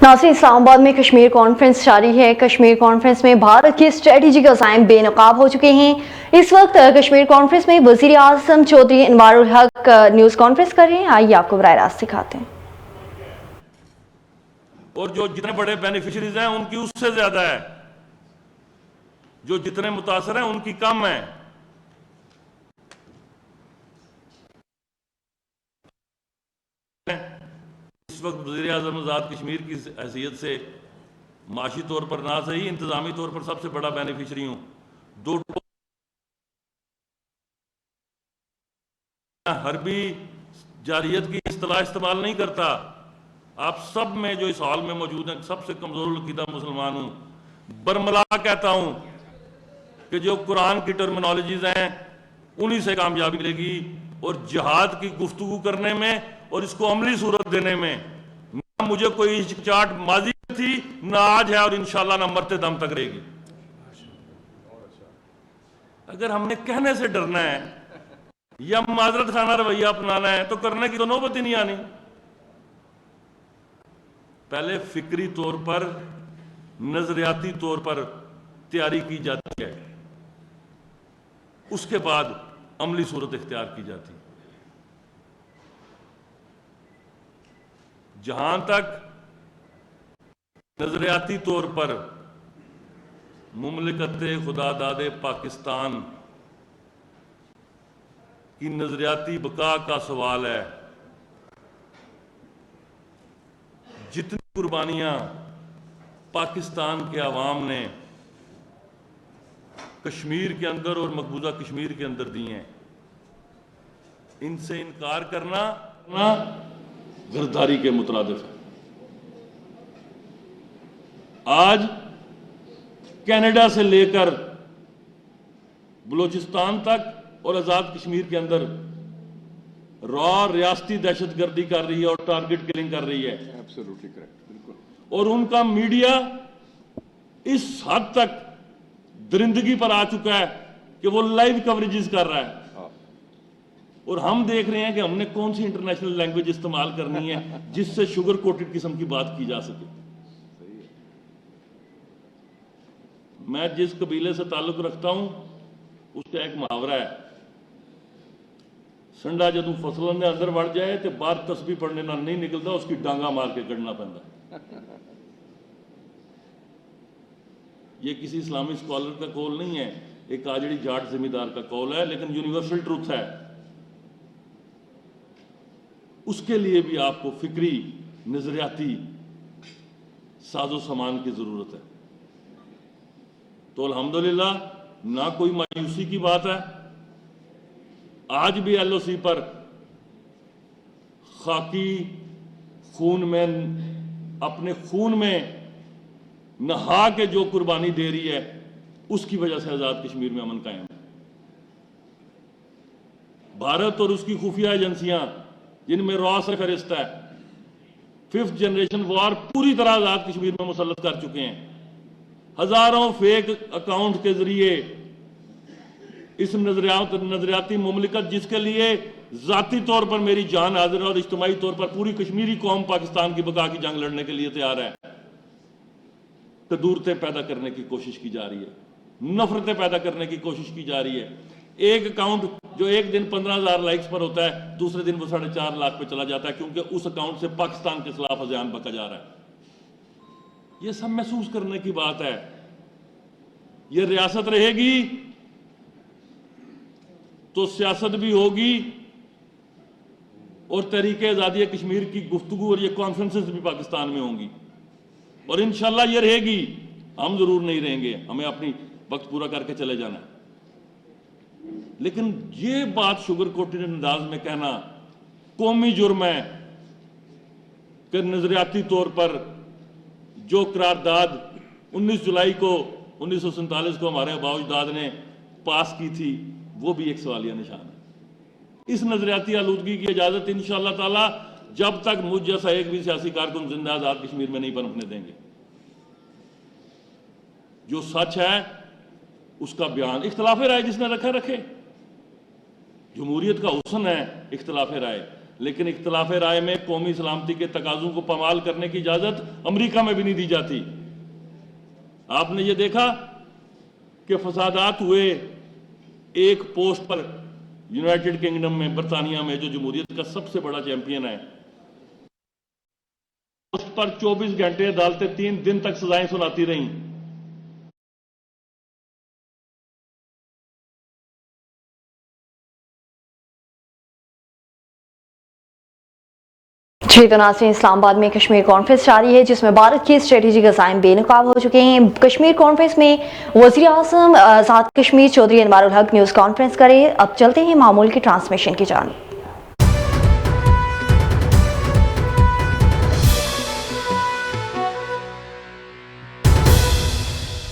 ناظرین، اسلام آباد میں کشمیر کانفرنس جاری ہے۔ کشمیر کانفرنس میں بھارت کے اسٹریٹجک عزائم بے نقاب ہو چکے ہیں۔ اس وقت کشمیر کانفرنس میں وزیر اعظم چودھری انوار الحق نیوز کانفرنس کر رہے ہیں۔ آئیے آپ کو براہ راست دکھاتے ہیں۔ اور جو جتنے بڑے بینیفیشریز ہیں ان کی اس سے زیادہ ہے، جو جتنے متاثر ہیں ان کی کم ہے۔ اس وقت وزیر اعظم آزاد کشمیر کی حیثیت سے معاشی طور پر نہ صحیح، انتظامی طور پر سب سے بڑا بینیفیشری ہوں۔ دو حربی جارحیت کی اصطلاح استعمال نہیں کرتا۔ آپ سب میں جو اس حال میں موجود ہیں سب سے کمزور العقیدہ مسلمان ہوں۔ برملا کہتا ہوں کہ جو قرآن کی ٹرمینالوجیز ہیں انہی سے کامیابی ملے گی، اور جہاد کی گفتگو کرنے میں اور اس کو عملی صورت دینے میں نہ مجھے کوئی ہچکچاہٹ ماضی تھی، نہ آج ہے، اور انشاءاللہ نہ مرتے دم تک رہے گی۔ اگر ہم نے کہنے سے ڈرنا ہے یا معذرت خانہ رویہ اپنانا ہے تو کرنے کی تو نوبت ہی نہیں آنی۔ پہلے فکری طور پر، نظریاتی طور پر تیاری کی جاتی ہے، اس کے بعد عملی صورت اختیار کی جاتی ہے۔ جہاں تک نظریاتی طور پر مملکت خدا داد پاکستان کی نظریاتی بقا کا سوال ہے، جتنی قربانیاں پاکستان کے عوام نے کشمیر کے اندر اور مقبوضہ کشمیر کے اندر دی ہیں، ان سے انکار کرنا غداری کے مترادف ہے۔ آج کینیڈا سے لے کر بلوچستان تک اور آزاد کشمیر کے اندر ریاستی دہشت گردی کر رہی ہے اور ٹارگٹ کلنگ کر رہی ہے، اور ان کا میڈیا اس حد تک درندگی پر آ چکا ہے کہ وہ لائیو کوریجز کر رہا ہے، اور ہم دیکھ رہے ہیں کہ ہم نے کون سی انٹرنیشنل لینگویج استعمال کرنی ہے جس سے شوگر کوٹڈ قسم کی بات کی جا سکے۔ میں جس قبیلے سے تعلق رکھتا ہوں اس کا ایک محاورہ ہے، سنڈا جدوں فصلوں نے اندر بڑھ جائے تو باہر تسبیح پڑھنے نہ نہیں نکلتا، اس کی ڈانگا مار کے کڑنا پڑتا۔ یہ کسی اسلامی اسکالر کا قول نہیں ہے، ایک آجڑی جاٹ زمیندار کا قول ہے، لیکن یونیورسل ٹروتھ ہے۔ اس کے لیے بھی آپ کو فکری نظریاتی ساز و سامان کی ضرورت ہے۔ تو الحمدللہ نہ کوئی مایوسی کی بات ہے۔ آج بھی ایل او سی پر خاکی خون میں، اپنے خون میں نہا کے جو قربانی دے رہی ہے اس کی وجہ سے آزاد کشمیر میں امن قائم ہے۔ بھارت اور اس کی خفیہ ایجنسیاں جن میں را سرفہرست ہے، 5th جنریشن وار پوری طرح آزاد کشمیر میں مسلط کر چکے ہیں۔ ہزاروں فیک اکاؤنٹ کے ذریعے اس نظریاتی مملکت جس کے لیے ذاتی طور پر میری جان حاضر ہے اور اجتماعی طور پر پوری کشمیری قوم پاکستان کی بقا کی جنگ لڑنے کے لیے تیار ہے، تدورتیں پیدا کرنے کی کوشش کی جا رہی ہے، نفرتیں پیدا کرنے کی کوشش کی جا رہی ہے۔ ایک اکاؤنٹ جو ایک دن 15,000 لائکس پر ہوتا ہے، دوسرے دن وہ 4.5 لاکھ پہ چلا جاتا ہے، کیونکہ اس اکاؤنٹ سے پاکستان کے خلاف اذیان بکا جا رہا ہے۔ یہ سب محسوس کرنے کی بات ہے۔ یہ ریاست رہے گی تو سیاست بھی ہوگی، اور تحریک آزادی کشمیر کی گفتگو اور یہ کانفرنسز بھی پاکستان میں ہوں گی، اور انشاءاللہ یہ رہے گی۔ ہم ضرور نہیں رہیں گے، ہمیں اپنی وقت پورا کر کے چلے جانا ہے، لیکن یہ بات شوگر کوٹڈ انداز میں کہنا قومی جرم ہے کہ نظریاتی طور پر جو قرارداد 19 جولائی کو 1947 کو ہمارے آباء و اجداد نے پاس کی تھی وہ بھی ایک سوالیہ نشان ہے۔ اس نظریاتی آلودگی کی اجازت انشاءاللہ تعالی جب تک مجھ جیسا ایک بھی سیاسی کارکن زندہ آزاد کشمیر میں نہیں پنپنے دیں گے۔ جو سچ ہے اس کا بیان، اختلاف رائے جس نے رکھے، جمہوریت کا حسن ہے اختلاف رائے۔ لیکن اختلاف رائے میں قومی سلامتی کے تقاضوں کو پامال کرنے کی اجازت امریکہ میں بھی نہیں دی جاتی۔ آپ نے یہ دیکھا کہ فسادات ہوئے ایک پوسٹ پر یونائٹڈ کنگڈم میں، برطانیہ میں، جو جمہوریت کا سب سے بڑا چیمپئن ہے، پوسٹ پر 24 گھنٹے عدالتیں 3 دن تک سزائیں سناتی رہیں۔ جی تو ناظرین، اسلام آباد میں کشمیر کانفرنس جاری ہے جس میں بھارت کے اسٹریٹجک عزائم بے نقاب ہو چکے ہیں۔ کشمیر کانفرنس میں وزیر اعظم آزاد کشمیر چودھری انوار الحق نیوز کانفرنس کرے۔ اب چلتے ہیں معمول کی ٹرانسمیشن کی جانب۔